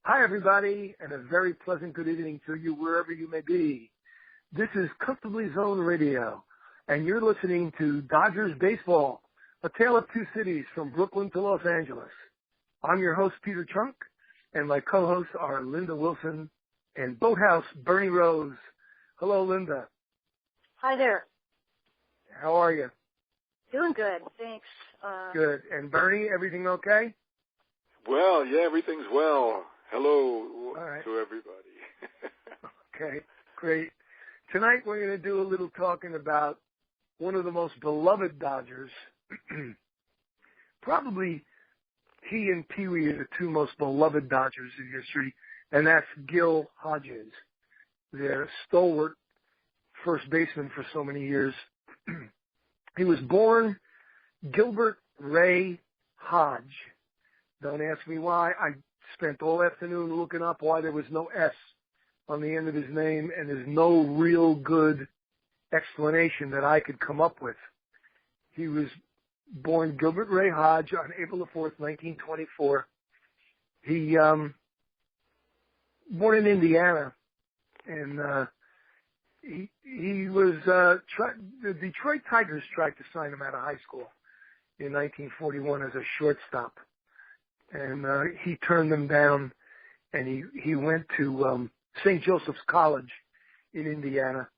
Hi, everybody, and a very pleasant good evening to you wherever you may be. This is Comfortably Zone Radio, and you're listening to Dodgers Baseball, a tale of two cities from Brooklyn to Los Angeles. I'm your host, Peter Tunk, and my co-hosts are Linda Wilson and Boathouse Bernie Rose. Hello, Linda. Hi there. How are you? Doing good, thanks. Good. And Bernie, everything okay? Well, yeah, everything's well. Hello to everybody. Okay, great. Tonight we're going to do a little talking about one of the most beloved Dodgers. Probably he and Pee Wee are the two most beloved Dodgers in history, and that's Gil Hodges, their stalwart first baseman for so many years. He was born Gilbert Ray Hodge. Don't ask me why. I spent all afternoon looking up why there was no S on the end of his name, and there's no real good explanation that I could come up with. He was born Gilbert Ray Hodge on April the 4th, 1924. He born in Indiana, and he was the Detroit Tigers tried to sign him out of high school in 1941 as a shortstop. And he turned them down, and he went to St. Joseph's College in Indiana.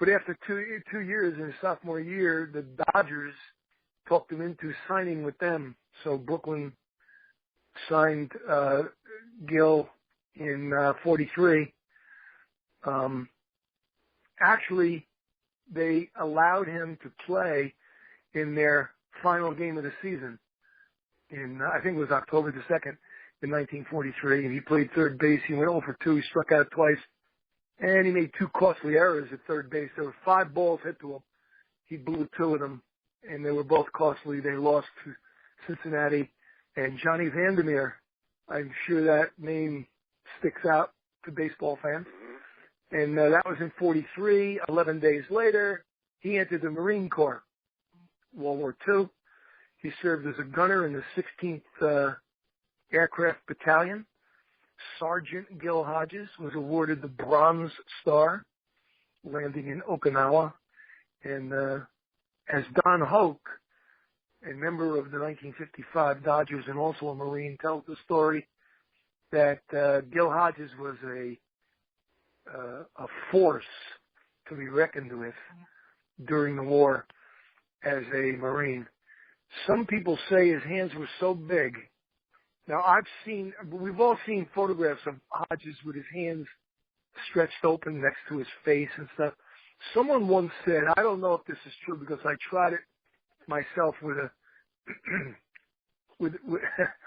But after two years, in his sophomore year, the Dodgers talked him into signing with them. So Brooklyn signed Gil in 43. Actually, they allowed him to play in their final game of the season. I think it was October the 2nd in 1943, and he played third base. He went 0 for 2. He struck out twice, and he made two costly errors at third base. There were 5 balls hit to him. He blew 2 of them, and they were both costly. They lost to Cincinnati. And Johnny Vandermeer, I'm sure that name sticks out to baseball fans. And that was in 43. 11 days later, he entered the Marine Corps, World War II. He served as a gunner in the 16th Aircraft Battalion. Sergeant Gil Hodges was awarded the Bronze Star, landing in Okinawa. And as Don Hoke, a member of the 1955 Dodgers and also a Marine, tells the story that Gil Hodges was a force to be reckoned with during the war as a Marine. Some people say his hands were so big. Now, we've all seen photographs of Hodges with his hands stretched open next to his face and stuff. Someone once said, I don't know if this is true because I tried it myself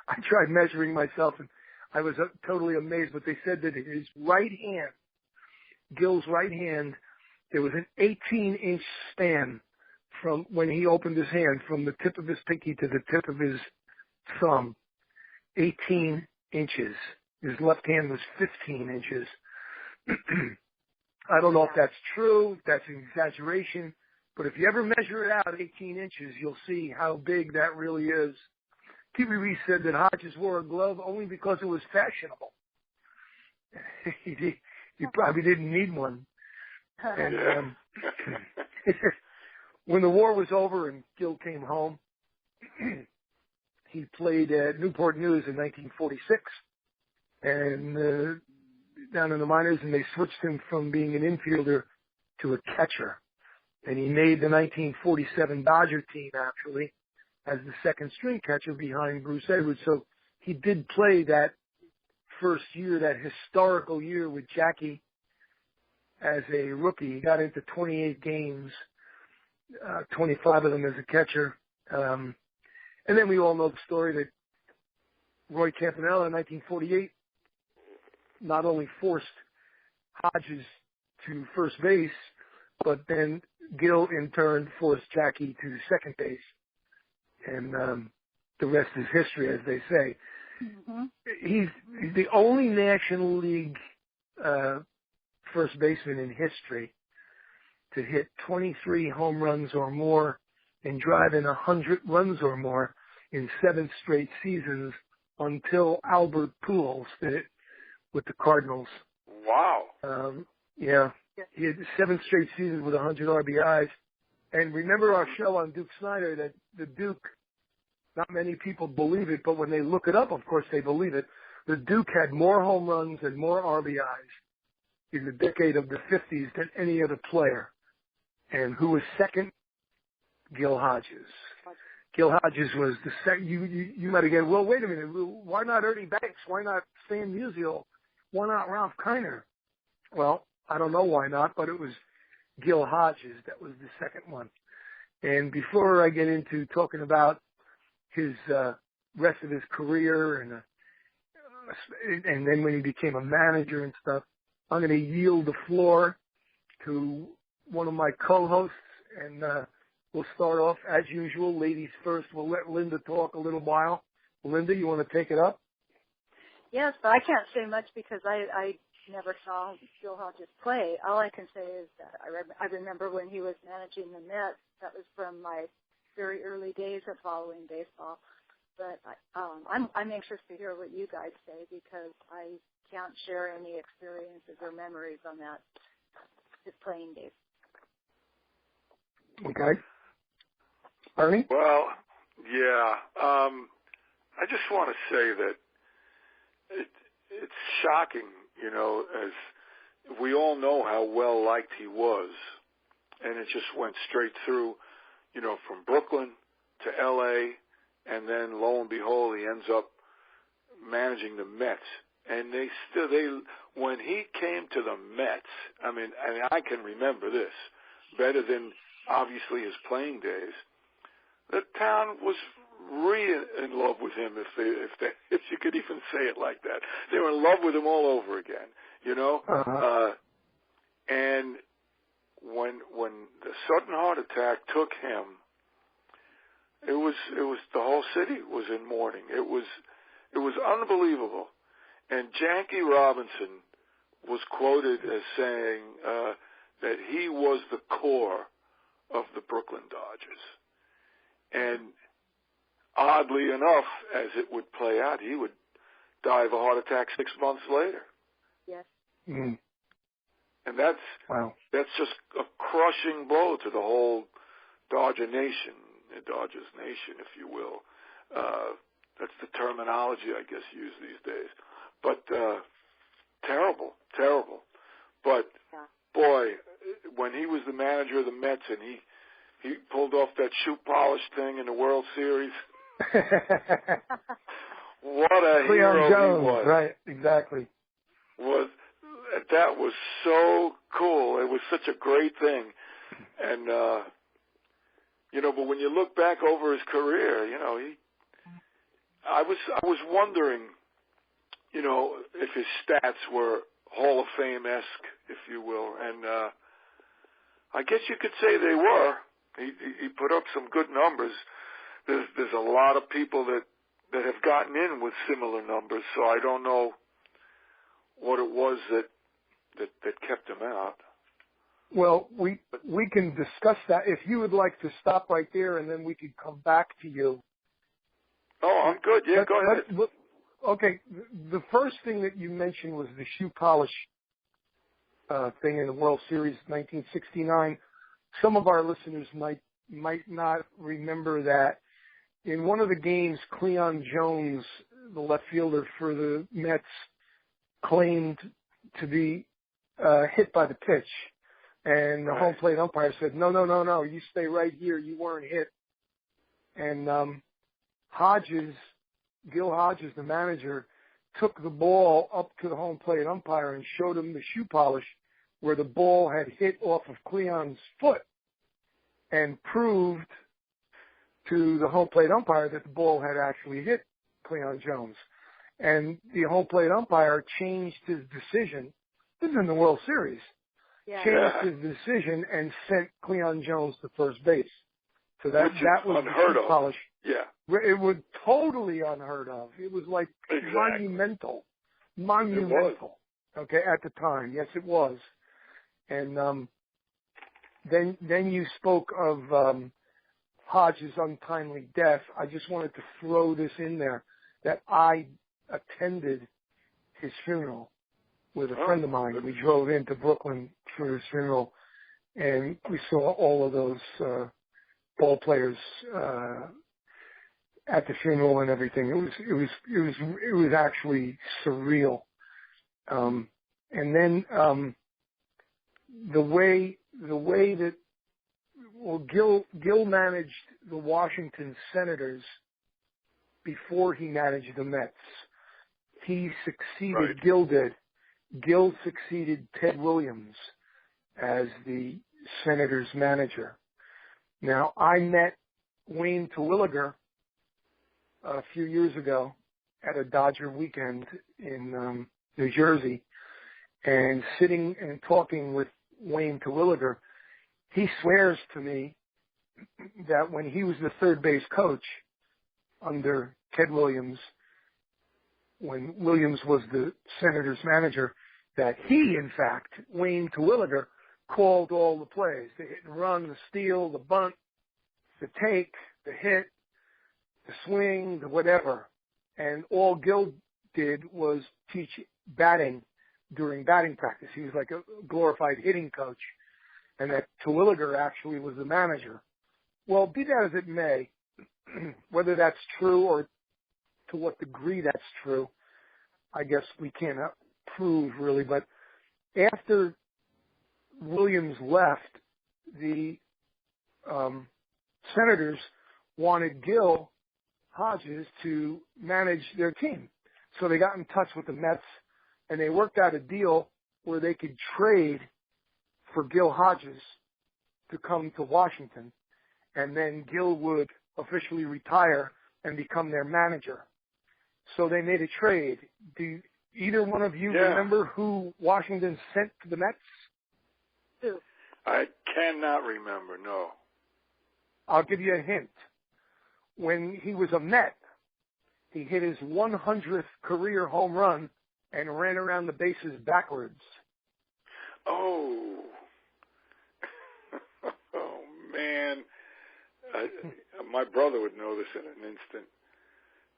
I tried measuring myself and I was totally amazed, but they said that his right hand, Gil's right hand, there was an 18-inch span from when he opened his hand, from the tip of his pinky to the tip of his thumb, 18 inches. His left hand was 15 inches. I don't know if that's true, if that's an exaggeration, but if you ever measure it out, 18 inches, you'll see how big that really is. TV said that Hodges wore a glove only because it was fashionable. He probably didn't need one. And when the war was over and Gil came home, he played at Newport News in 1946 and down in the minors, and they switched him from being an infielder to a catcher. And he made the 1947 Dodger team, actually, as the second string catcher behind Bruce Edwards. So he did play that first year, that historical year with Jackie as a rookie. He got into 28 games. 25 of them as a catcher. And then we all know the story that Roy Campanella in 1948 not only forced Hodges to first base, but then Gil in turn forced Jackie to second base. And the rest is history, as they say. Mm-hmm. He's the only National League first baseman in history to hit 23 home runs or more and drive in 100 runs or more in 7 straight seasons until Albert Pujols did it with the Cardinals. Wow. Yeah. He had 7 straight seasons with 100 RBIs. And remember our show on Duke Snyder that the Duke, not many people believe it, but when they look it up, of course, they believe it. The Duke had more home runs and more RBIs in the decade of the 50s than any other player. And who was second? Gil Hodges. Gil Hodges was the second. You might again, well, wait a minute. Why not Ernie Banks? Why not Stan Musial? Why not Ralph Kiner? Well, I don't know why not, but it was Gil Hodges that was the second one. And before I get into talking about his rest of his career and then when he became a manager and stuff, I'm going to yield the floor to one of my co-hosts, and we'll start off as usual. Ladies first. We'll let Linda talk a little while. Linda, you want to take it up? Yes, but I can't say much because I never saw Gil Hodges play. All I can say is that I remember when he was managing the Mets. That was from my very early days of following baseball. But I'm anxious to hear what you guys say because I can't share any experiences or memories on that his playing days. Okay. Ernie? Well, yeah. I just want to say that it's shocking, as we all know how well liked he was, and it just went straight through, from Brooklyn to L.A., and then lo and behold, he ends up managing the Mets. And when he came to the Mets, and I can remember this better than obviously his playing days. The town was really in love with him, if you could even say it like that. They were in love with him all over again, Uh-huh. And when the sudden heart attack took him, it was the whole city was in mourning. It was unbelievable. And Jackie Robinson was quoted as saying that he was the core of the Brooklyn Dodgers. And oddly enough, as it would play out, he would die of a heart attack 6 months later. Yes. Mm. And that's just a crushing blow to the whole Dodgers Nation, if you will. That's the terminology, I guess, used these days. But terrible. But, boy, when he was the manager of the Mets and he pulled off that shoe polish thing in the World Series, what a hero Jones, he was. Right, exactly. That was so cool. It was such a great thing. And, but when you look back over his career, I was wondering, if his stats were Hall of Fame-esque, if you will. And I guess you could say they were. He put up some good numbers. There's a lot of people that have gotten in with similar numbers, so I don't know what it was that kept him out. Well, we can discuss that if you would like to stop right there, and then we could come back to you. Oh, I'm good. Yeah, go ahead. Okay, the first thing that you mentioned was the shoe polish thing in the World Series 1969. Some of our listeners might not remember that. In one of the games, Cleon Jones, the left fielder for the Mets, claimed to be hit by the pitch. And the home plate umpire said, no, you stay right here. You weren't hit. And Gil Hodges, the manager, took the ball up to the home plate umpire and showed him the shoe polish where the ball had hit off of Cleon's foot and proved to the home plate umpire that the ball had actually hit Cleon Jones. And the home plate umpire changed his decision. This is in the World Series. Yeah. Changed his decision and sent Cleon Jones to first base. So that was unheard of. Polish. Yeah. It was totally unheard of. It was like monumental. It was. Okay, at the time. Yes, it was. And then you spoke of Hodges' untimely death. I just wanted to throw this in there that I attended his funeral. with a friend of mine. We drove into Brooklyn for his funeral, and we saw all of those ball players at the funeral and everything. It was actually surreal. And then the way that Gil managed the Washington Senators before he managed the Mets. He succeeded. Right. Gil did. Gil succeeded Ted Williams as the Senators manager. Now, I met Wayne Terwilliger a few years ago at a Dodger weekend in New Jersey, and sitting and talking with Wayne Terwilliger, he swears to me that when he was the third base coach under Ted Williams, when Williams was the Senators manager, that he, in fact, Wayne Terwilliger, called all the plays: the hit and run, the steal, the bunt, the take, the hit, the swing, the whatever. And all Gil did was teach batting during batting practice. He was like a glorified hitting coach, and that Terwilliger actually was the manager. Well, be that as it may, whether that's true or to what degree that's true, I guess we can't prove really. But after Williams left, the Senators wanted Gil Hodges to manage their team. So they got in touch with the Mets, and they worked out a deal where they could trade for Gil Hodges to come to Washington, and then Gil would officially retire and become their manager. So they made a trade. Do either one of you remember who Washington sent to the Mets? Who? I cannot remember, no. I'll give you a hint. When he was a Met, he hit his 100th career home run and ran around the bases backwards. Oh. Oh, man. My brother would know this in an instant.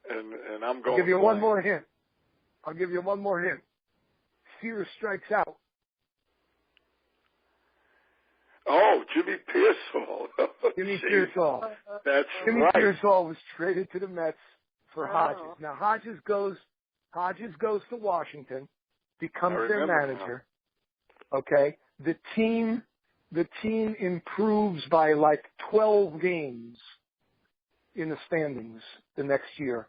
And I'm going I'll give you blind. one more hint. Sears strikes out. Oh, Jimmy Pearsall. Jimmy Pearsall. That's Jimmy right. Pearsall was traded to the Mets for Hodges. Now Hodges goes to Washington, becomes their manager. Now. Okay. The team improves by like 12 games in the standings the next year.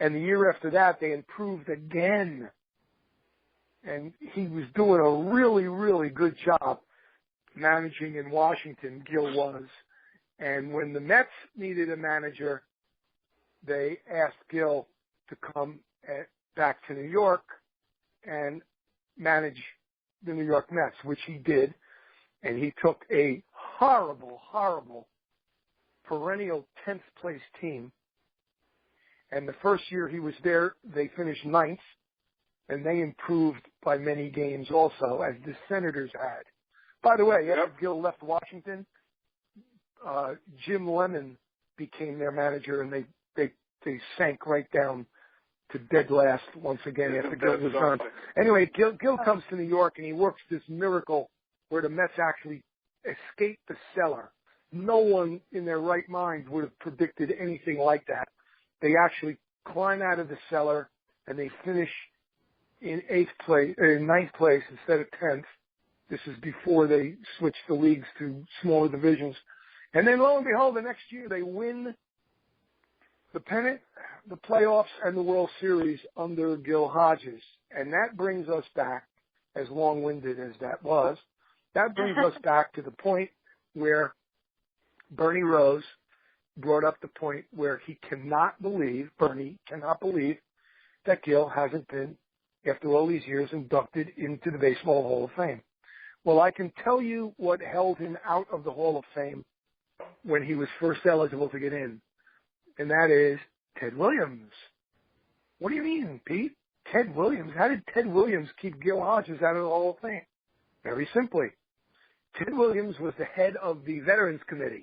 And the year after that, they improved again. And he was doing a really, really good job managing in Washington, Gil was. And when the Mets needed a manager, they asked Gil to come back to New York and manage the New York Mets, which he did. And he took a horrible, horrible, perennial 10th place team. And the first year he was there, they finished 9th, and they improved by many games also, as the Senators had. By the way, after Gil left Washington, Jim Lemon became their manager, and they sank right down to dead last once again after Gil was gone. Anyway, Gil comes to New York, and he works this miracle where the Mets actually escape the cellar. No one in their right mind would have predicted anything like that. They actually climb out of the cellar, and they finish in 9th place instead of 10th. This is before they switched the leagues to smaller divisions. And then, lo and behold, the next year they win the pennant, the playoffs, and the World Series under Gil Hodges. And that brings us back, as long-winded as that was, that brings us back to the point where Bernie Rose brought up the point where Bernie cannot believe that Gil hasn't been, after all these years, inducted into the Baseball Hall of Fame. Well, I can tell you what held him out of the Hall of Fame when he was first eligible to get in, and that is Ted Williams. What do you mean, Pete? Ted Williams? How did Ted Williams keep Gil Hodges out of the Hall of Fame? Very simply. Ted Williams was the head of the Veterans Committee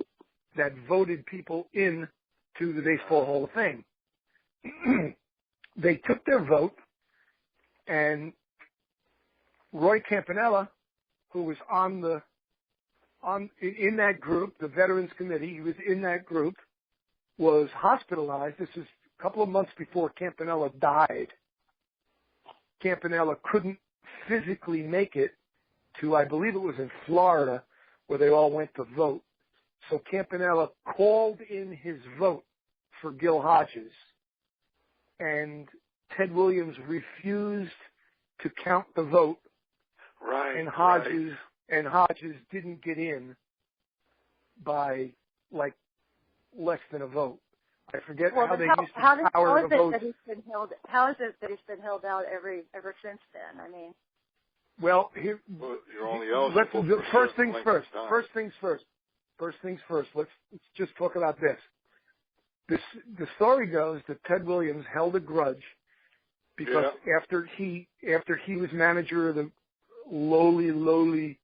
that voted people in to the Baseball Hall of Fame. They took their vote, and Roy Campanella, who was in that group, the Veterans Committee, he was in that group, was hospitalized. This is a couple of months before Campanella died. Campanella couldn't physically make it to, I believe it was in Florida, where they all went to vote. So Campanella called in his vote for Gil Hodges, and Ted Williams refused to count the vote. Right. And Hodges didn't get in by like less than a vote. I forget how they used to power the vote. How is it that he's been held out ever since then? I mean, well, you're only eligible. First things first. Let's just talk about this. The story goes that Ted Williams held a grudge because after he was manager of the lowly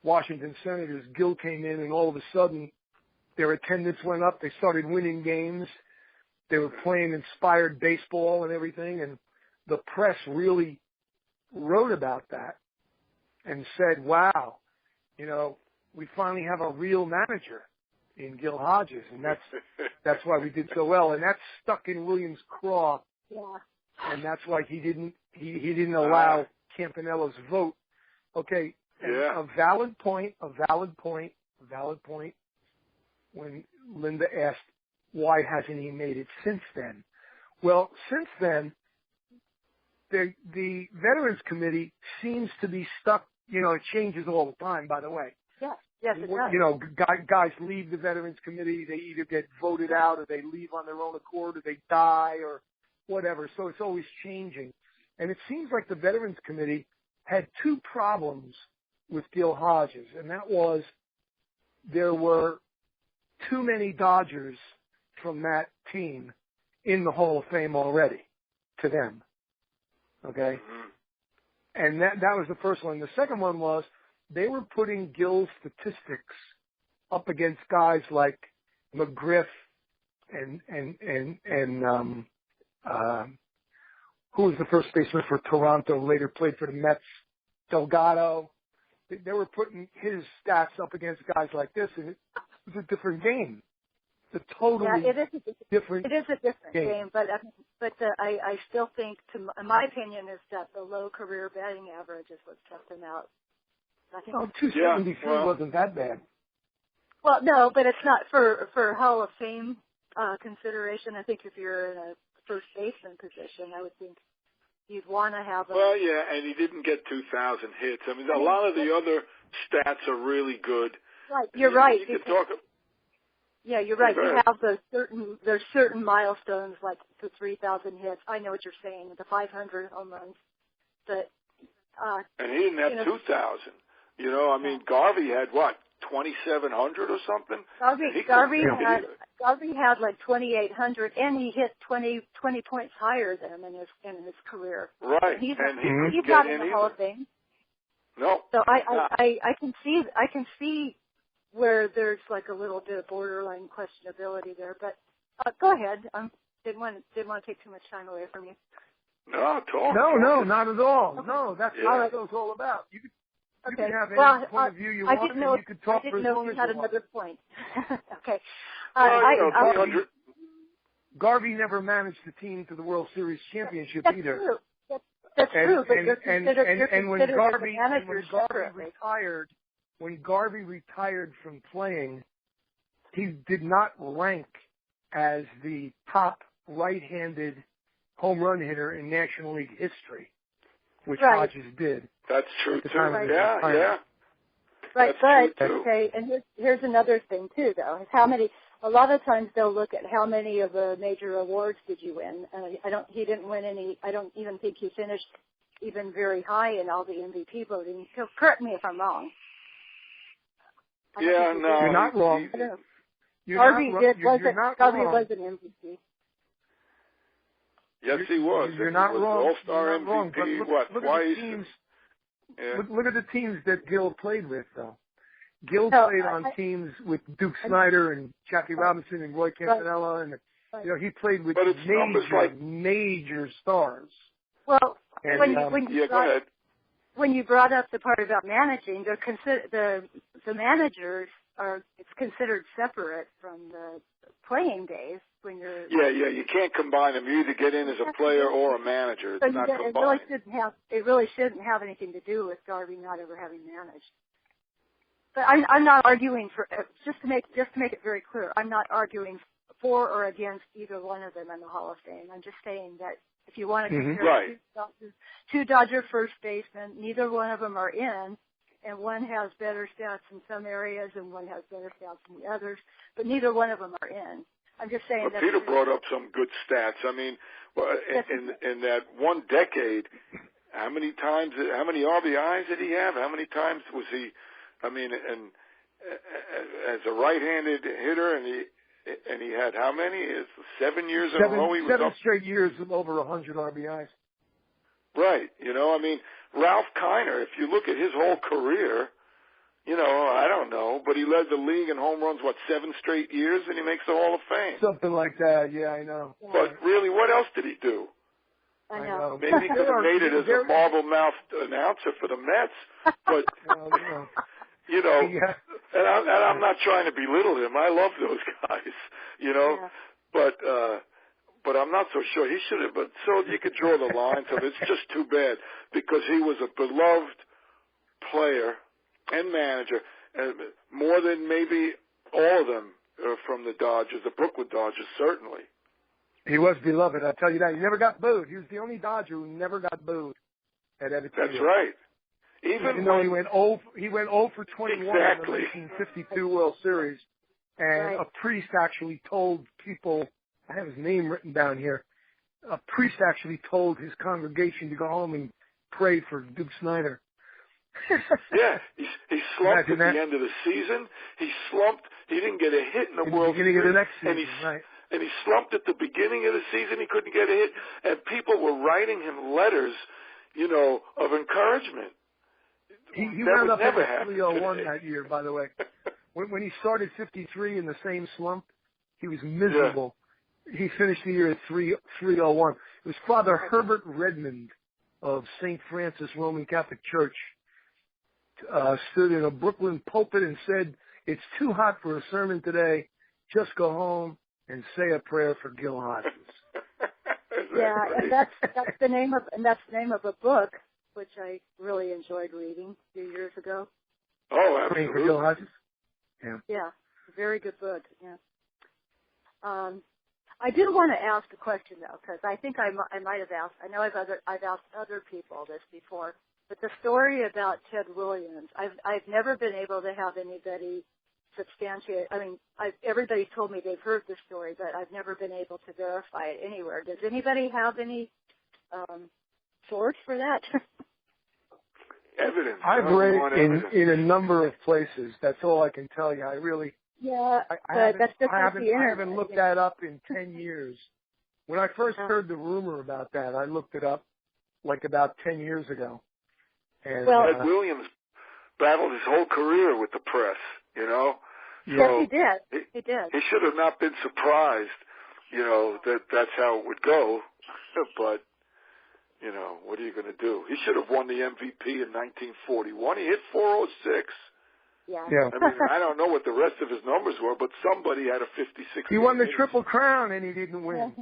Washington Senators, Gil came in, and all of a sudden their attendance went up. They started winning games. They were playing inspired baseball and everything, and the press really wrote about that and said, wow, we finally have a real manager in Gil Hodges, and that's why we did so well. And that stuck in Williams' craw, and that's why he didn't allow Campanella's vote. Okay, a valid point. When Linda asked, why hasn't he made it since then? Well, since then, the Veterans Committee seems to be stuck. It changes all the time, by the way. Yes, it does. Guys leave the Veterans Committee. They either get voted out, or they leave on their own accord, or they die, or whatever. So it's always changing. And it seems like the Veterans Committee had two problems with Gil Hodges, and that was there were too many Dodgers from that team in the Hall of Fame already to them. Okay? And that was the first one. The second one was they were putting Gil's statistics up against guys like McGriff and who was the first baseman for Toronto, later played for the Mets, Delgado. They were putting his stats up against guys like this, and it was a different game. It's a totally different It is a different game, but I still think, in my opinion, is that the low career batting average is what kept him out. I think 273 wasn't that bad. Well, no, but it's not for Hall of Fame consideration. I think if you're in a first baseman position, I would think you'd want to have and he didn't get 2,000 hits. I mean, a lot of the other stats are really good. Right, you're right. You can talk. Yeah, you're right. You have there's certain milestones like the 3,000 hits. I know what you're saying, the 500 home runs. But and he didn't have 2,000. I mean, Garvey had what, 2,700 or something? Garvey had like 2,800, and he hit 20 points higher than him in his career. Right, He's he's not in the Hall of Fame. No. So I can see where there's like a little bit of borderline questionability there. But go ahead. Didn't want to take too much time away from you. No, No, not at all. No, that's what it was all about. You could have any point of view you want, and you could talk for as long as you want. I didn't know you had another point. Okay. Garvey never managed the team to the World Series championship either. True. That's true. But when Garvey retired from playing, he did not rank as the top right-handed home run hitter in National League history, which Hodges did. That's true too. Yeah. Right, but okay, and here's another thing too, though. Is a lot of times they'll look at how many of the major awards did you win. He didn't win any. I don't even think he finished even very high in all the MVP voting. So correct me if I'm wrong. You're not wrong. Garvey was an MVP. Yes, he was. You're not wrong. All-Star MVP, twice? Look at the teams that Gil played with, though. Gil played on teams with Duke Snider and Jackie Robinson and Roy Campanella, and he played with major stars. Well, go ahead. when you brought up the part about managing, the managers are, it's considered separate from the playing days when you're. Yeah, you can't combine them. You either get in as a player or a manager. It's not combined. It really shouldn't have anything to do with Garvey not ever having managed. But I'm not arguing for, just to make it very clear, I'm not arguing for or against either one of them in the Hall of Fame. I'm just saying that if you want to compare two Dodger first basemen, neither one of them are in, and one has better stats in some areas and one has better stats in the others, but neither one of them are in. I'm just saying that. Peter brought up some good stats. I mean, in that one decade, how many RBIs did he have? How many times was he? I mean, and as a right-handed hitter, and he had how many? It's 7 years in a row. He was seven straight years of over 100 RBIs. Right. You know, I mean, Ralph Kiner, if you look at his whole career, you know, I don't know, but he led the league in home runs, 7 straight years, and he makes the Hall of Fame. Something like that, yeah, I know. But really, what else did he do? I know. Maybe he could have made it as a marble-mouthed announcer for the Mets, but, you know, and I'm not trying to belittle him. I love those guys, you know, but I'm not so sure he should have. But so you could draw the line. So it's just too bad because he was a beloved player and manager, and more than maybe all of them from the Dodgers, the Brooklyn Dodgers, certainly. He was beloved, I'll tell you that. He never got booed. He was the only Dodger who never got booed at Ebbets Field. That's right. Even though he went 0 for 21 exactly. in the 1952 World Series, and a priest actually told people, I have his name written down here, a priest actually told his congregation to go home and pray for Duke Snider. Yeah, he slumped at the end of the season. He slumped. He didn't get a hit in the World Series. Beginning of the next season, and he slumped at the beginning of the season. He couldn't get a hit, and people were writing him letters, you know, of encouragement. He wound up at 301 that year, by the way. When he started 53 in the same slump, he was miserable. Yeah. He finished the year at 301. It was Father Herbert Redmond of St. Francis Roman Catholic Church stood in a Brooklyn pulpit and said, "It's too hot for a sermon today. Just go home and say a prayer for Gil Hodges." Yeah, and that's the name of a book which I really enjoyed reading a few years ago. Oh, absolutely. For Gil Hodges? Yeah. Yeah, very good book. Yeah. I do want to ask a question though, because I think I might have asked. I know I've asked other people this before, but the story about Ted Williams, I've never been able to have anybody substantiate. I mean, everybody told me they've heard the story, but I've never been able to verify it anywhere. Does anybody have any source for that? Evidence. I've read in a number of places. That's all I can tell you. I really. Yeah, I that's just I the internet. haven't looked that up in 10 years. When I first heard the rumor about that, I looked it up like about 10 years ago. And, Ted Williams battled his whole career with the press, you know? Yes, so he did. He did. He should have not been surprised, you know, that's how it would go. But, you know, what are you going to do? He should have won the MVP in 1941. He hit 406. Yeah. I mean, I don't know what the rest of his numbers were, but somebody had a 56. He won the Triple Crown and he didn't win.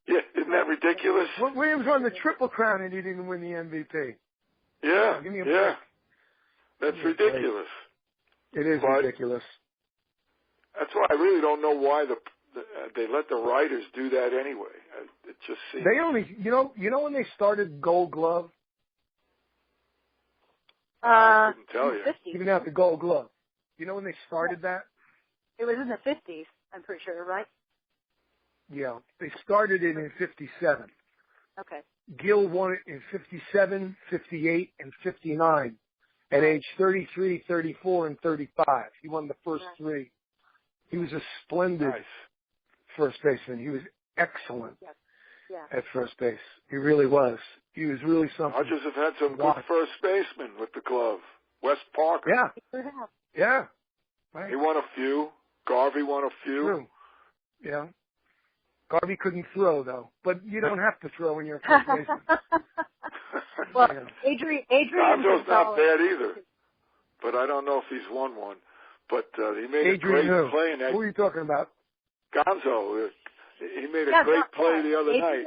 Yeah, isn't that ridiculous? Williams won the Triple Crown and he didn't win the MVP. Yeah, give me a break. That's ridiculous. It is ridiculous. That's why I really don't know why they let the writers do that anyway. It just seems they only, you know when they started Gold Glove. I couldn't tell you. 50s. Even after Gold Glove, you know when they started that? It was in the 50s. I'm pretty sure, right? Yeah, they started it in 57. Okay. Gil won it in 57, 58, and 59 at age 33, 34, and 35. He won the first three. He was a splendid first baseman. He was excellent at first base. He really was. He was really something. Hodges have had some good first basemen with the glove. Wes Parker. Yeah. Yeah. Right. He won a few. Garvey won a few. True. Yeah. Garvey couldn't throw, though. But you don't have to throw when you're a first baseman. Well, you know. Adrian Gonzo's not Gonzalez. bad either, but I don't know if he's won one. But he made a great Adrian play in that. Who are you talking about? Gonzo. He made a great play the other night.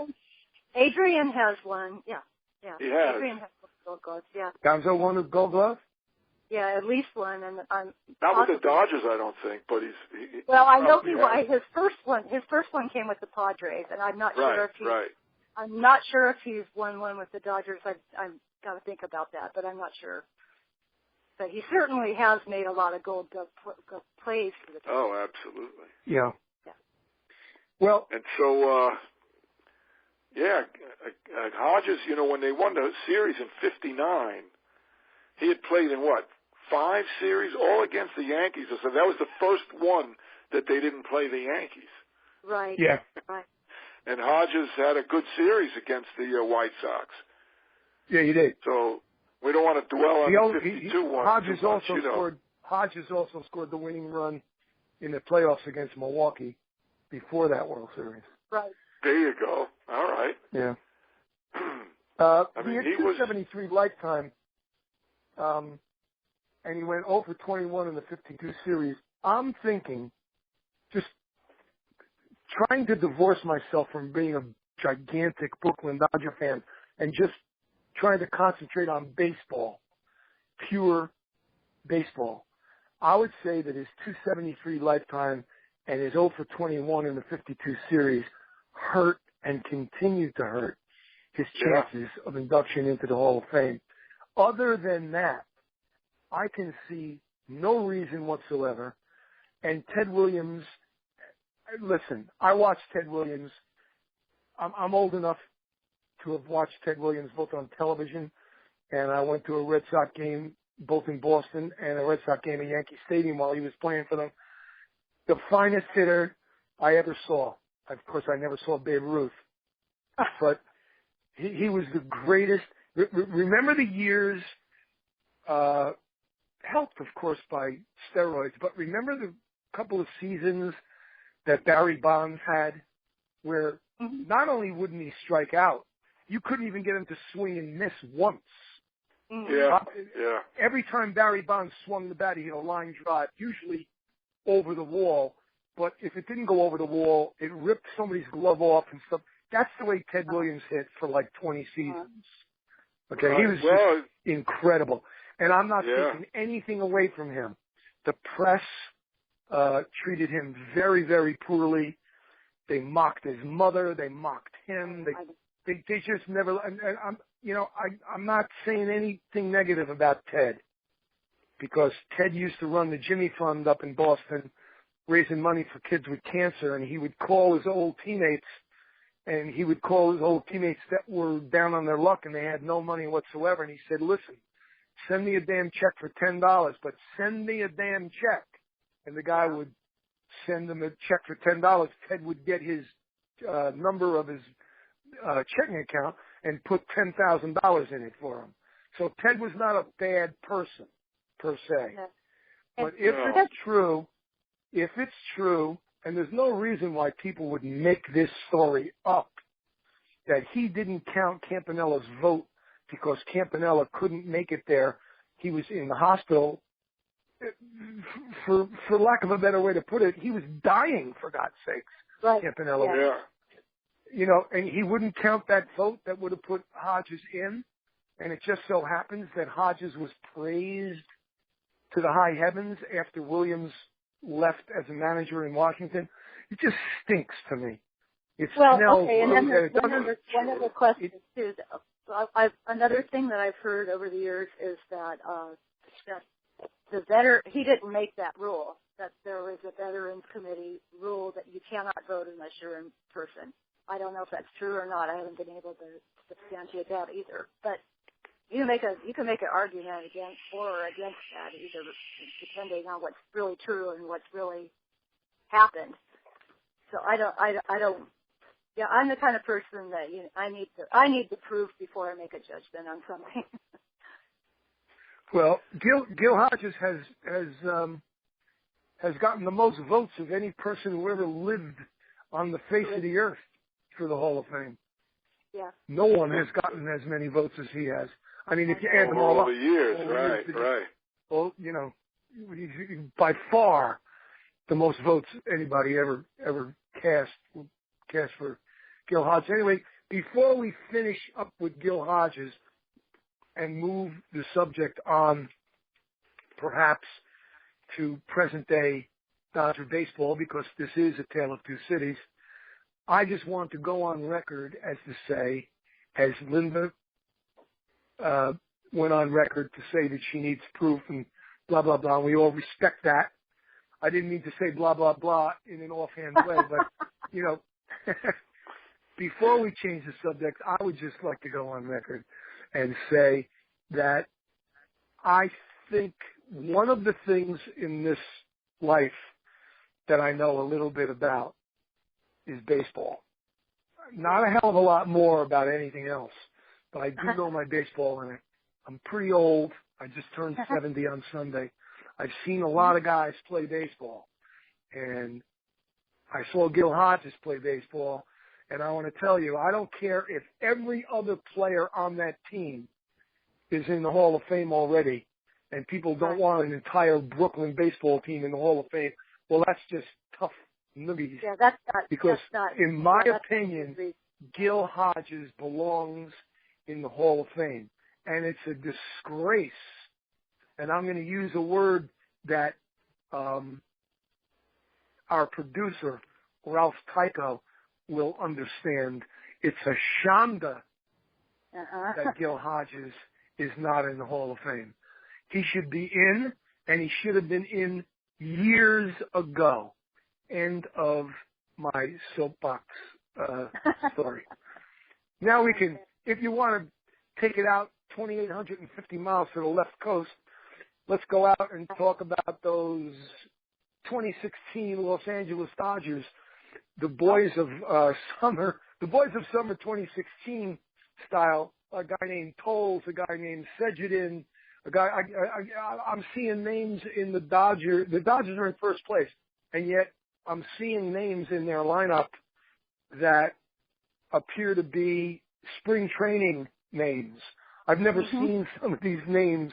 Adrian has one. Yeah. He has. Adrian has one Gold Glove. Yeah. Gonzo won a Gold Glove? Yeah, at least one, and I'm not with the Dodgers, I don't think, but he's. Well, I know he won. His first one came with the Padres, and I'm not sure if I'm not sure if he's won one with the Dodgers. I've got to think about that, but I'm not sure. But he certainly has made a lot of Gold Glove plays for the Dodgers. Oh, absolutely. Yeah. Well, and so Hodges, when they won the series in '59, he had played in 5 series, all against the Yankees. So that was the first one that they didn't play the Yankees. Right. Yeah. Right. And Hodges had a good series against the White Sox. Yeah, he did. So we don't want to dwell on the 52 one. Hodges also scored the winning run in the playoffs against Milwaukee before that World Series. Right. There you go. All right. Yeah. He had 273 lifetime. And he went 0 for 21 in the 52 series. I'm thinking, just trying to divorce myself from being a gigantic Brooklyn Dodger fan and just trying to concentrate on baseball, pure baseball. I would say that his 273 lifetime and his 0 for 21 in the 52 series hurt and continue to hurt his chances of induction into the Hall of Fame. Other than that, I can see no reason whatsoever. And Ted Williams, listen, I watched Ted Williams. I'm old enough to have watched Ted Williams both on television, and I went to a Red Sox game both in Boston and a Red Sox game at Yankee Stadium while he was playing for them. The finest hitter I ever saw. Of course, I never saw Babe Ruth, but he was the greatest. Remember the years, helped, of course, by steroids, but remember the couple of seasons that Barry Bonds had where not only wouldn't he strike out, you couldn't even get him to swing and miss once. Yeah. Every time Barry Bonds swung the bat, he hit a line drive, usually over the wall. But if it didn't go over the wall, it ripped somebody's glove off and stuff. That's the way Ted Williams hit for like 20 seasons. Okay, he was just incredible. And I'm not taking anything away from him. The press treated him very, very poorly. They mocked his mother. They mocked him. They just never. And I'm not saying anything negative about Ted, because Ted used to run the Jimmy Fund up in Boston, raising money for kids with cancer, and he would call his old teammates, that were down on their luck and they had no money whatsoever, and he said, "Listen, send me a damn check for $10, but send me a damn check." And the guy would send him a check for $10. Ted would get his number of his checking account and put $10,000 in it for him. So Ted was not a bad person per se. But if it's true, and there's no reason why people would make this story up, that he didn't count Campanella's vote because Campanella couldn't make it there. He was in the hospital. For lack of a better way to put it, he was dying, for God's sakes. Right. Campanella. And he wouldn't count that vote that would have put Hodges in. And it just so happens that Hodges was praised to the high heavens after Williams left as a manager in Washington. It just stinks to me. It smells. And then one other question too. Another thing that I've heard over the years is that he didn't make that rule, that there was a Veterans Committee rule that you cannot vote unless you're in person. I don't know if that's true or not. I haven't been able to substantiate that either. But you can make an argument for or against that, either depending on what's really true and what's really happened. So I don't. Yeah, I'm the kind of person that I need the proof before I make a judgment on something. Well, Gil Hodges has gotten the most votes of any person who ever lived on the face of the earth for the Hall of Fame. Yeah. No one has gotten as many votes as he has. I mean, if you add them all up. Over the years, right. Well, by far the most votes anybody ever cast for Gil Hodges. Anyway, before we finish up with Gil Hodges and move the subject on perhaps to present day Dodger baseball, because this is a tale of two cities, I just want to go on record as to say, as Linda went on record to say that she needs proof and blah, blah, blah. We all respect that. I didn't mean to say blah, blah, blah in an offhand way, but, before we change the subject, I would just like to go on record and say that I think one of the things in this life that I know a little bit about is baseball. Not a hell of a lot more about anything else, but I do know my baseball, and I'm pretty old. I just turned 70 on Sunday. I've seen a lot of guys play baseball, and I saw Gil Hodges play baseball, and I want to tell you, I don't care if every other player on that team is in the Hall of Fame already, and people don't want an entire Brooklyn baseball team in the Hall of Fame. Well, that's just tough noogies. Yeah, that's not. Because that's not, in my opinion, Gil Hodges belongs in the Hall of Fame. And it's a disgrace. And I'm going to use a word that our producer, Ralph Tycho, will understand. It's a shanda that Gil Hodges is not in the Hall of Fame. He should be in, and he should have been in years ago. End of my soapbox story. Now we can, if you want to take it out 2,850 miles to the left coast, let's go out and talk about those 2016 Los Angeles Dodgers, the boys of summer 2016 style. A guy named Tolles, a guy named Sejadin, a guy. I'm seeing names in the Dodgers. The Dodgers are in first place, and yet I'm seeing names in their lineup that appear to be spring training names. I've never seen some of these names.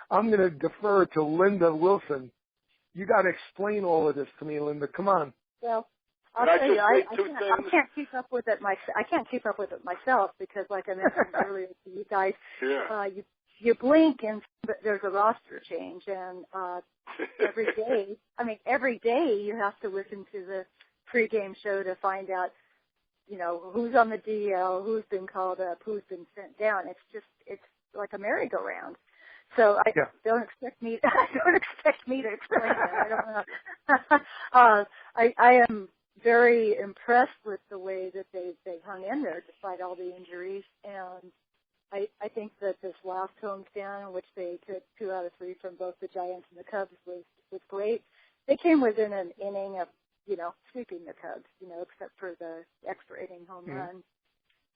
I'm going to defer to Linda Wilson. You got to explain all of this to me, Linda. Come on. Well, I'll tell you, I can't keep up with it myself because, like I mentioned earlier to you guys, you blink and there's a roster change, and every day you have to listen to the pregame show to find out, who's on the DL, who's been called up, who's been sent down. It's like a merry-go-round. So don't expect me to explain that. I don't know. I am very impressed with the way that they hung in there despite all the injuries, and I think that this last homestand, in which they took 2 out of 3 from both the Giants and the Cubs, was great. They came within an inning of, sweeping the Cubs, except for the extra inning home run.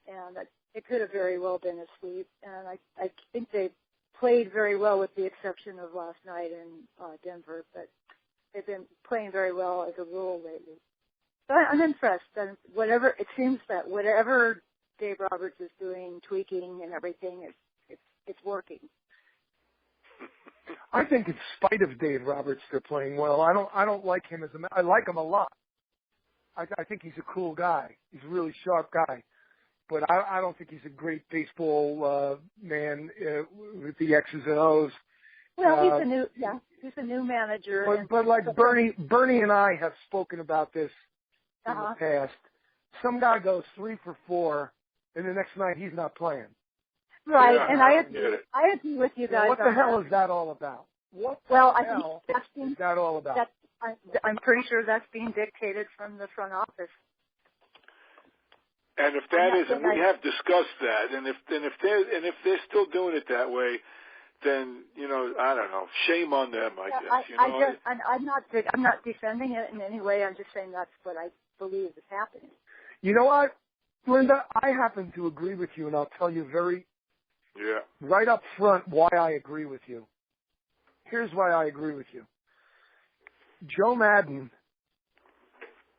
And it could have very well been a sweep. And I think they played very well with the exception of last night in Denver, but they've been playing very well as a rule lately. So I'm impressed. And it seems that whatever Dave Roberts is doing, tweaking and everything, it's working. I think in spite of Dave Roberts, they're playing well. I don't like him I like him a lot. I think he's a cool guy. He's a really sharp guy. But I don't think he's a great baseball man with the X's and O's. Well, he's a new manager. But like Bernie and I have spoken about this in the past. Some guy goes 3 for 4, and the next night he's not playing. Right, and I agree with you guys. What the hell is that all about? I think is that all about? I'm pretty sure that's being dictated from the front office. And if that isn't, we have discussed that. And if they're still doing it that way, then I don't know. Shame on them, I guess. I'm not defending it in any way. I'm just saying that's what I believe is happening. You know what, Linda? I happen to agree with you, and I'll tell you right up front why I agree with you. Here's why I agree with you. Joe Madden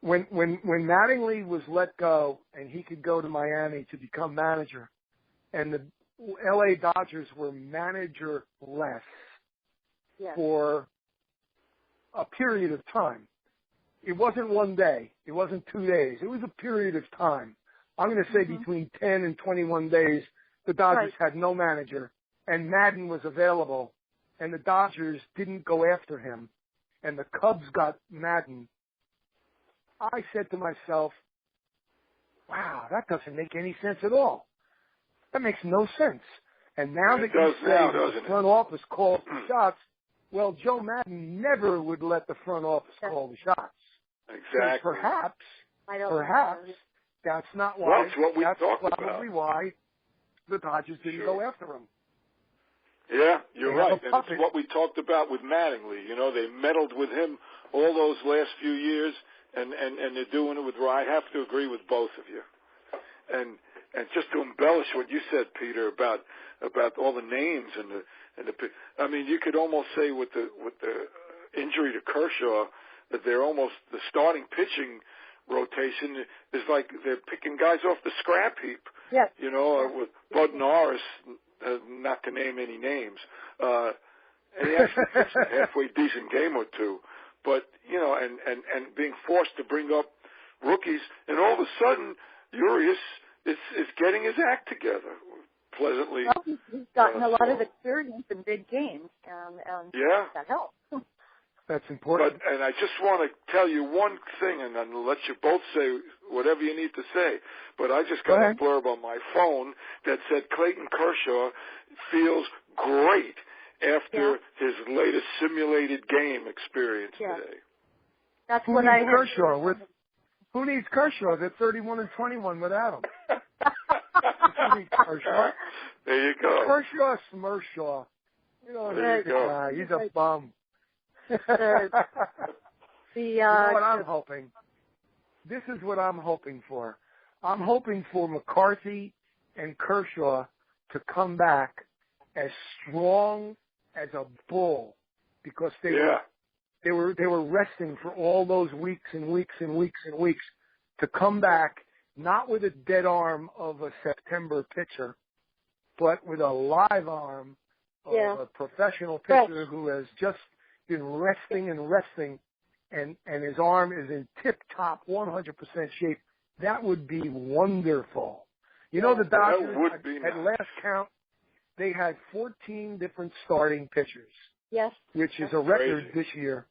when Mattingly was let go and he could go to Miami to become manager, and the L.A. Dodgers were manager-less for a period of time. It wasn't one day. It wasn't 2 days. It was a period of time. I'm going to say between 10 and 21 days, the Dodgers had no manager, and Madden was available, and the Dodgers didn't go after him, and the Cubs got Madden. I said to myself, wow, that doesn't make any sense at all. That makes no sense. And now that you say the front office called the shots, well, Joe Madden never would let the front office call the shots. Exactly. So perhaps that's not why. That's what we talked about. That's probably why the Dodgers didn't go after him. Yeah, you're right. And it's what we talked about with Mattingly. You know, they meddled with him all those last few years, and they're doing it with. I have to agree with both of you. And just to embellish what you said, Peter, about all the names and the. I mean, you could almost say with the injury to Kershaw that they're almost the starting pitching rotation is like they're picking guys off the scrap heap. Yes. You know, with Bud Norris, not to name any names, and he actually pitched a halfway decent game or two. But you know, and being forced to bring up rookies, and all of a sudden, Urias is getting his act together. Pleasantly, well, he's gotten a lot of experience in big games, and that helps. That's important. And I just want to tell you one thing, and then let you both say whatever you need to say. But I just got a blurb on my phone that said Clayton Kershaw feels great after his latest simulated game experience today. That's Who what needs Kershaw? Who needs Kershaw? They're 31-21 without him. Who needs Kershaw? There you go. Kershaw Smershaw. You know, he's a bum. You know what I'm hoping? This is what I'm hoping for. I'm hoping for McCarthy and Kershaw to come back as strong as a bull, because they were resting for all those weeks and weeks and weeks and weeks to come back, not with a dead arm of a September pitcher, but with a live arm of a professional pitcher who has just been resting, and his arm is in tip-top 100% shape. That would be wonderful. You know, the Dodgers, at last count, they had 14 different starting pitchers. Yes. Which is a record this year.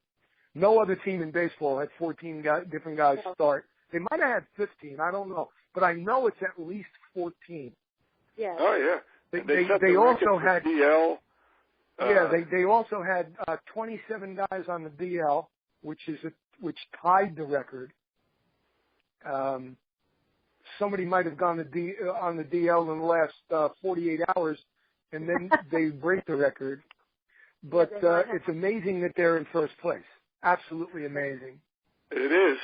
No other team in baseball had 14 different guys start. They might have had 15, I don't know. But I know it's at least 14. Yes. Oh, yeah. They also had DL. They also had 27 guys on the DL, which tied the record. Somebody might have gone on the DL in the last 48 hours, and then they break the record. But it's amazing that they're in first place. Absolutely amazing. It is.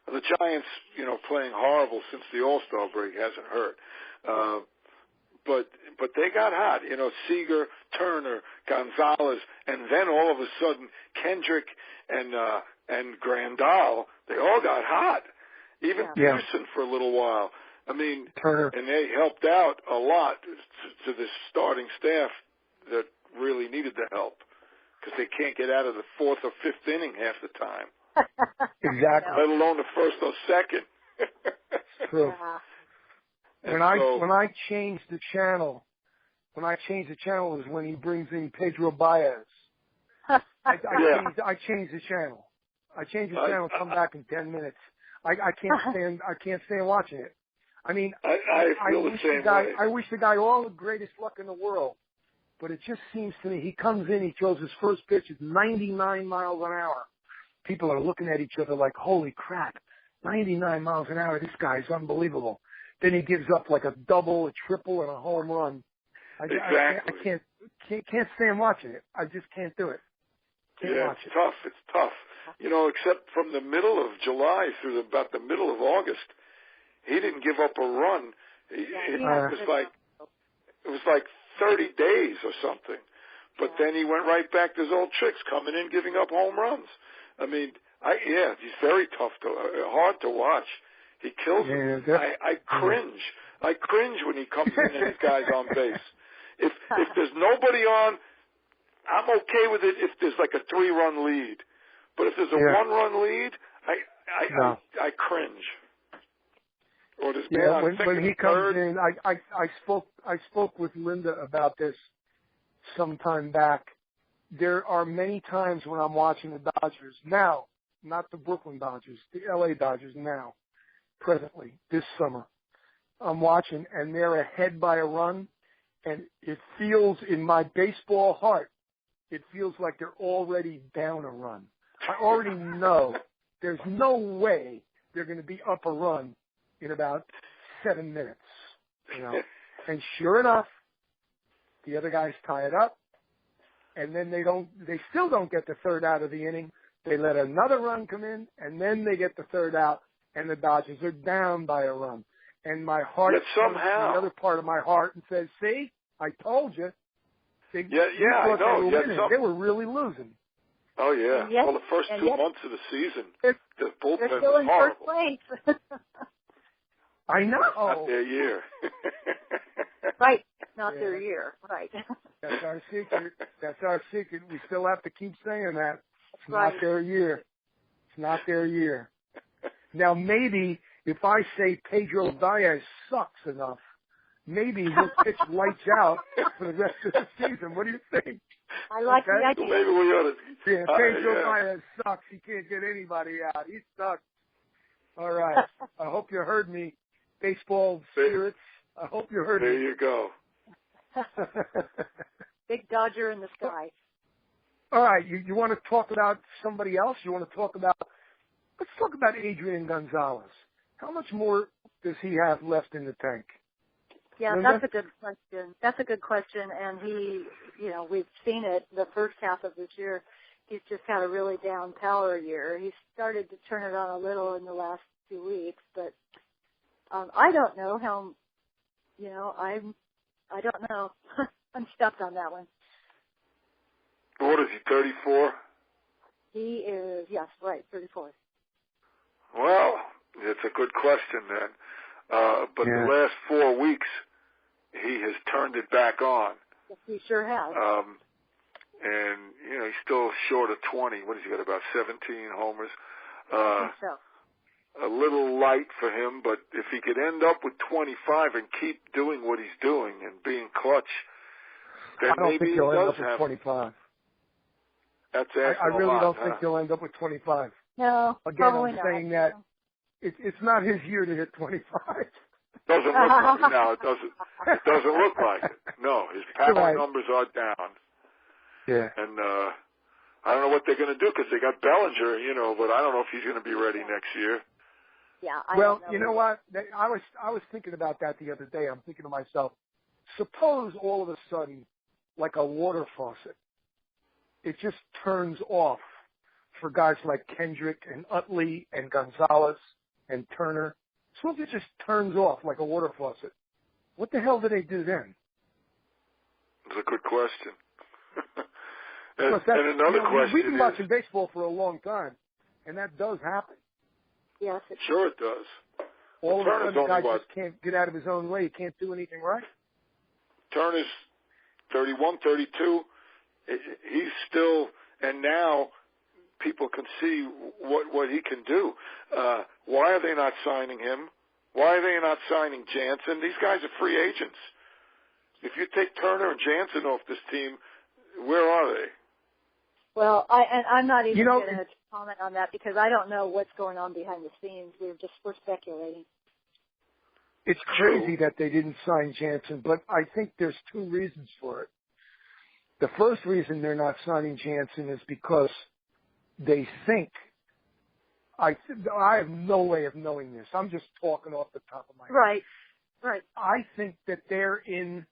The Giants, you know, playing horrible since the All-Star break hasn't hurt. But they got hot, you know, Seager, Turner, Gonzalez, and then all of a sudden Kendrick and Grandal, they all got hot. Even Pearson for a little while. I mean, Turner. And they helped out a lot to this starting staff that really needed the help, because they can't get out of the fourth or fifth inning half the time. Exactly. Let alone the first or second. True. When I changed the channel, is when he brings in Pedro Baez. I changed the channel. Come back in 10 minutes. I can't stand watching it. I mean, I feel the same way. I wish the guy all the greatest luck in the world, but it just seems to me he comes in, he throws his first pitch at 99 miles an hour. People are looking at each other like, holy crap, 99 miles an hour. This guy's unbelievable. Then he gives up like a double, a triple, and a home run. I can't stand watching it. I just can't do it. It's tough. It's tough. You know, except from the middle of July through about the middle of August, he didn't give up a run. It was like 30 days or something. But then he went right back to his old tricks, coming in, giving up home runs. I mean, He's very tough hard to watch. He kills him. I cringe. I cringe when he comes in and his guy's on base. If there's nobody on, I'm okay with it if there's like a 3-run lead. But if there's a 1-run lead, I cringe. Or this when he comes in, I spoke with Linda about this some time back. There are many times when I'm watching the Dodgers now, not the Brooklyn Dodgers, the LA Dodgers now, presently, this summer. I'm watching, and they're ahead by a run, and it feels in my baseball heart, it feels like they're already down a run. I already know there's no way they're going to be up a run in about 7 minutes, you know. And sure enough, the other guys tie it up, and then they still don't get the third out of the inning. They let another run come in, and then they get the third out, and the Dodgers are down by a run. And my heart yet somehow the other part of my heart and says, "See, I told you." I know. They were winning. They were really losing. Oh yeah. Yet, well, the first 2 months of the season, the bullpen they're still was in horrible. first place. I know. Not their year. Right. Not their year. Right. That's our secret. That's our secret. We still have to keep saying that. It's right. not their year. It's not their year. Now, maybe if I say Pedro Diaz sucks enough, maybe he'll pitch lights out for the rest of the season. What do you think? I like the idea. Well, maybe we ought to. Yeah, Pedro Diaz sucks. He can't get anybody out. He sucks. All right. I hope you heard me, baseball spirits. I hope you heard me. There you go. Big Dodger in the sky. All right. You want to talk about somebody else? You want to talk about? Let's talk about Adrian Gonzalez. How much more does he have left in the tank? Yeah, Linda? that's a good question. That's a good question, and he, we've seen it the first half of this year. He's just had a really down power year. He started to turn it on a little in the last few weeks, but I don't know how. I don't know. I'm stuck on that one. What is he? 34. He is, yes, right, 34. Well, it's a good question then. But the last 4 weeks, he has turned it back on. Yes, he sure has. And, he's still short of 20. What has he got, about 17 homers? I think so. A little light for him, but if he could end up with 25 and keep doing what he's doing and being clutch, then maybe he does have 25. That's asking I really a lot, don't think he'll end up with 25. No, again, probably I'm not. saying that it's not his year to hit 25. Doesn't look like it. No, it doesn't look like it. No, his power numbers are down. Yeah. And I don't know what they're going to do because they got Bellinger, but I don't know if he's going to be ready next year. Yeah. Well, you know what? I was thinking about that the other day. I'm thinking to myself, suppose all of a sudden, like a water faucet, it just turns off for guys like Kendrick and Utley and Gonzalez and Turner. Suppose it just turns off like a water faucet. What the hell do they do then? It's a good question. and another question we've been watching baseball for a long time, and that does happen. Yes, sure it does. All of a sudden, the guy just can't get out of his own way. He can't do anything right. Turner's 31, 32. He's still, and now people can see what he can do. Why are they not signing him? Why are they not signing Jansen? These guys are free agents. If you take Turner and Jansen off this team, where are they? Well, I'm not even going to comment on that because I don't know what's going on behind the scenes. We're speculating. It's crazy that they didn't sign Jansen, but I think there's 2 reasons for it. The first reason they're not signing Jansen is because they think, I have no way of knowing this. I'm just talking off the top of my head. Right. I think that they're in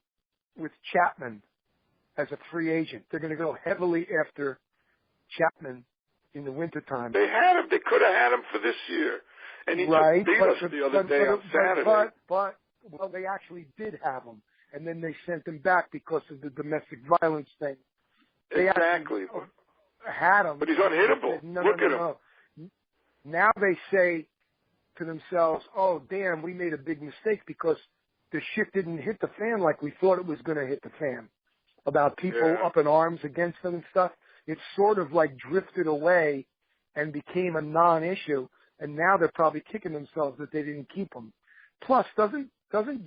with Chapman as a free agent. They're going to go heavily after Chapman in the wintertime. They had him. They could have had him for this year. And he just beat us the other day on Saturday. But they actually did have him. And then they sent him back because of the domestic violence thing. They exactly. Had him. But he's unhittable. No, Look at him. Now they say to themselves, oh, damn, we made a big mistake because the shit didn't hit the fan like we thought it was going to hit the fan, about people up in arms against them and stuff. It sort of like drifted away and became a non-issue, and now they're probably kicking themselves that they didn't keep him. Plus, doesn't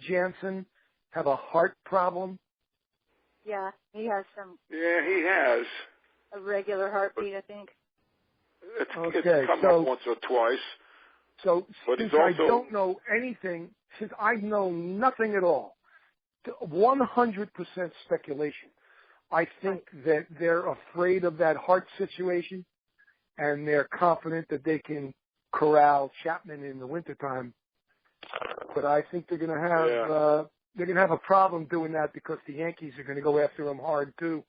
Jansen have a heart problem? Yeah, he has some. Yeah, he has. A regular heartbeat, I think. It's come up once or twice. So but since also, I don't know anything, since I know nothing at all, 100% speculation, I think that they're afraid of that heart situation, and they're confident that they can corral Chapman in the wintertime. But I think they're going to have a problem doing that because the Yankees are going to go after him hard too.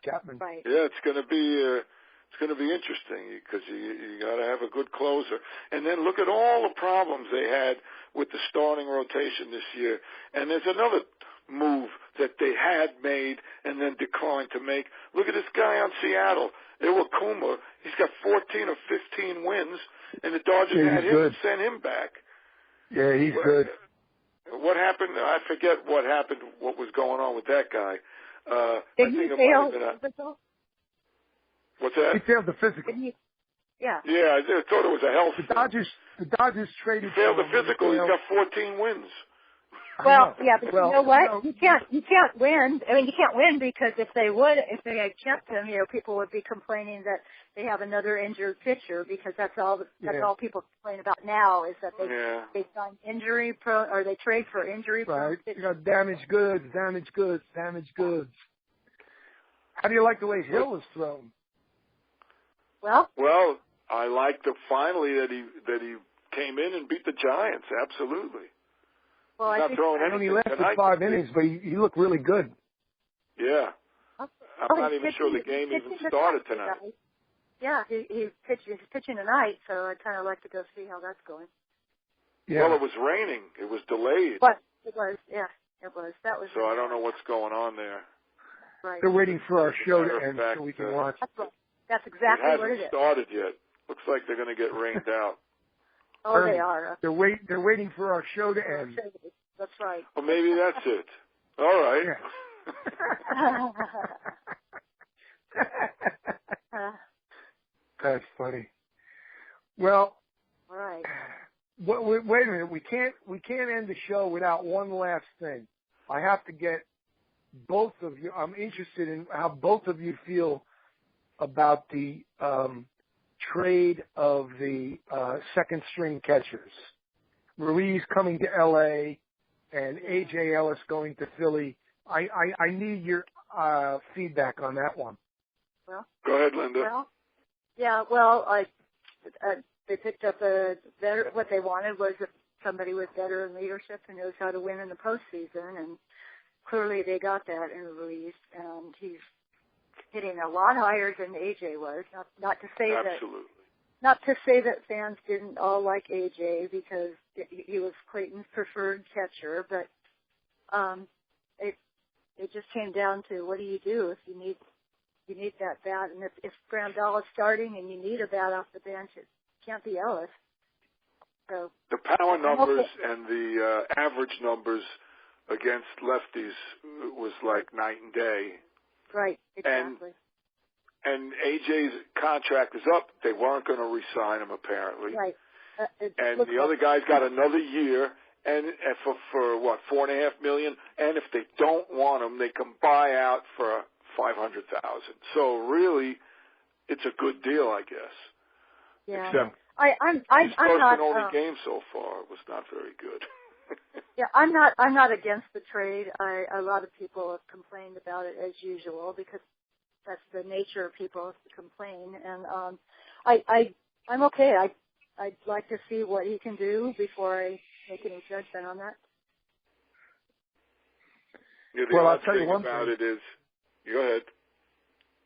Chapman. Right. Yeah, it's going to be interesting because you got to have a good closer. And then look at all the problems they had with the starting rotation this year. And there's another move that they had made and then declined to make. Look at this guy on Seattle, Iwakuma. He's got 14 or 15 wins, and the Dodgers had him and sent him back. Yeah, he's good. What happened? I forget what happened, what was going on with that guy. Did he fail the physical? What's that? He failed the physical. Yeah. Yeah, I thought it was a health thing. The Dodgers traded. He failed the physical. He's got 14 wins. Well, yeah, but you know what? You can't win. I mean, you can't win because if they had kept him, people would be complaining that they have another injured pitcher because that's all people complain about now is that they sign injury prone or they trade for injury prone. Right. You got damaged goods. How do you like the way Hill was thrown? Well, I liked finally that he came in and beat the Giants. Absolutely. Well, I think he only lasted 5 innings, but he looked really good. Yeah. I'm not even sure the game even started tonight. Yeah, he's pitching tonight, so I'd kind of like to go see how that's going. Yeah. Well, it was raining. It was delayed. But it was, yeah, it was. That was. So I don't know what's going on there. Right. They're waiting for our show to end so we can watch. That's exactly what it is. It hasn't started yet. Looks like they're going to get rained out. Oh, they are. They're waiting for our show to end. That's right. Well, maybe that's it. All right. Yeah. That's funny. Well, all right. Wait a minute. We can't end the show without one last thing. I have to get both of you. I'm interested in how both of you feel about the trade of the second string catchers. Ruiz coming to L.A. and A.J. Ellis going to Philly. I need your feedback on that one. Well, go ahead, Linda. They picked up what they wanted was somebody with veteran leadership who knows how to win in the postseason, and clearly they got that in Ruiz, and he's hitting a lot higher than AJ was. Not to say that fans didn't all like AJ because he was Clayton's preferred catcher, but it just came down to what do you do if you need that bat, and if Grandal is starting and you need a bat off the bench, it can't be Ellis. So the power numbers and the average numbers against lefties was like night and day. Right, exactly. And AJ's contract is up. They weren't going to re-sign him, apparently. Right. And the other guy's got another year, and for what, $4.5 million? And if they don't want him, they can buy out for $500,000. So really, it's a good deal, I guess. Yeah. Except his first and only game so far was not very good. Yeah, I'm not against the trade. A lot of people have complained about it as usual because that's the nature of people to complain. And I'm okay. I'd like to see what he can do before I make any judgment on that. Yeah, the I'll tell you one about thing. It is, go ahead.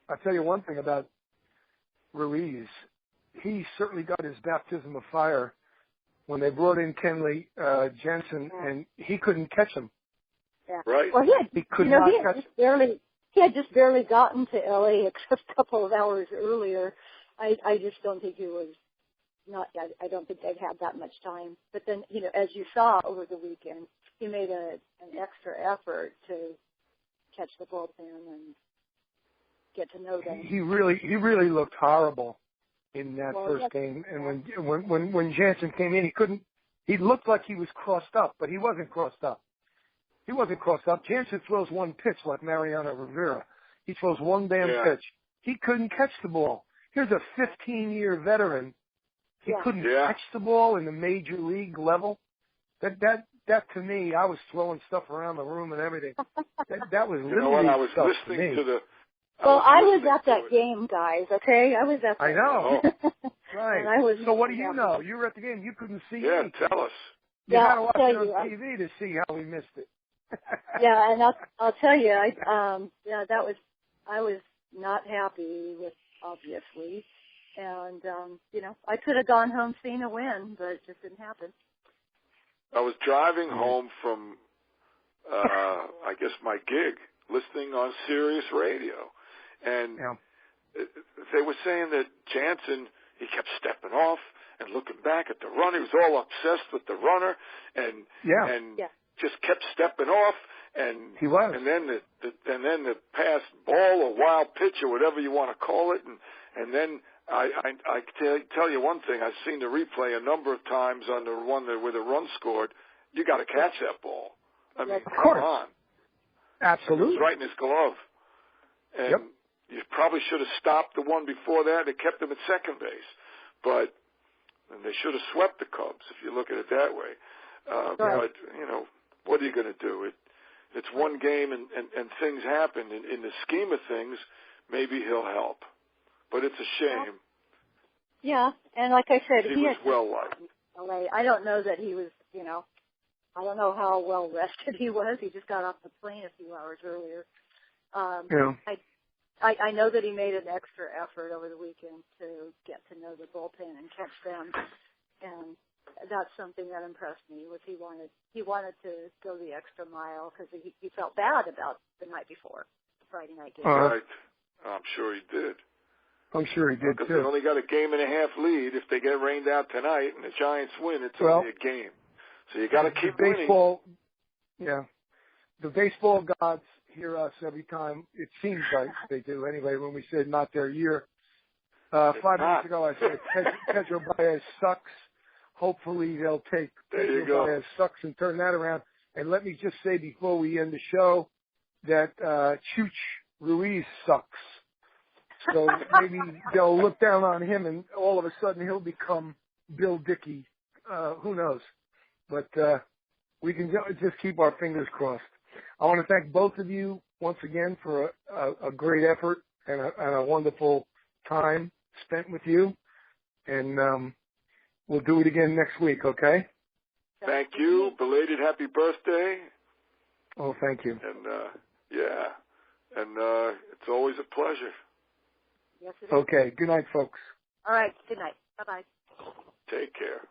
I'll tell you one thing about Ruiz. He certainly got his baptism of fire when they brought in Kenley Jensen, and he couldn't catch him. Yeah. Right. Well, he could not catch him. He had just barely gotten to L.A. except a couple of hours earlier. I just don't think he was I don't think they've had that much time. But then, as you saw over the weekend, he made an extra effort to catch the bullpen and get to know them. He really looked horrible in that first game. And when Jansen came in, he looked like he was crossed up, but he wasn't crossed up. Jansen throws one pitch like Mariano Rivera. He throws one damn pitch. He couldn't catch the ball. Here's a 15-year veteran. He couldn't catch the ball in the major league level. That to me, I was throwing stuff around the room and everything. That was literally I was stuff listening to me. I was at that game, guys. Okay, I was at that. I know. Right. And I was. So what do you know? You were at the game. You couldn't see me. Tell us. You had to watch it on TV to see how we missed it. And I'll tell you, I was not happy with, obviously, and I could have gone home seeing a win, but it just didn't happen. I was driving home from, I guess, my gig, listening on Sirius Radio, and they were saying that Jansen, he kept stepping off and looking back at the runner. He was all obsessed with the runner, and just kept stepping off. And he was. And then the pass ball or wild pitch or whatever you want to call it, and then I tell you one thing. I've seen the replay a number of times on the one where the run scored. You got to catch that ball. I mean, come on. Absolutely. It was right in his glove. And you probably should have stopped the one before that. They kept him at second base, and they should have swept the Cubs if you look at it that way. But what are you going to do? It's one game, and things happen. In the scheme of things, maybe he'll help. But it's a shame. Yeah, and like I said, he was well liked. I don't know that he was, I don't know how well rested he was. He just got off the plane a few hours earlier. I know that he made an extra effort over the weekend to get to know the bullpen and catch them, and that's something that impressed me. Was he wanted to go the extra mile because he felt bad about the night before, the Friday night game. Right, I'm sure he did. I'm sure he did, because too. they only got a game and a half lead. If they get rained out tonight and the Giants win, it's only a game. So you got to keep winning. Yeah. The baseball gods hear us every time. It seems like they do anyway when we said not their year. 5 minutes ago I said Pedro Baez sucks. Hopefully they'll take Pedro Baez sucks and turn that around. And let me just say before we end the show that Chooch Ruiz sucks. So maybe they'll look down on him and all of a sudden he'll become Bill Dickey. Who knows? But we can just keep our fingers crossed. I want to thank both of you once again for a great effort and a wonderful time spent with you. And we'll do it again next week, okay? Thank you. Belated happy birthday. Oh, thank you. And it's always a pleasure. Yes, it is. Okay. Good night, folks. All right. Good night. Bye-bye. Take care.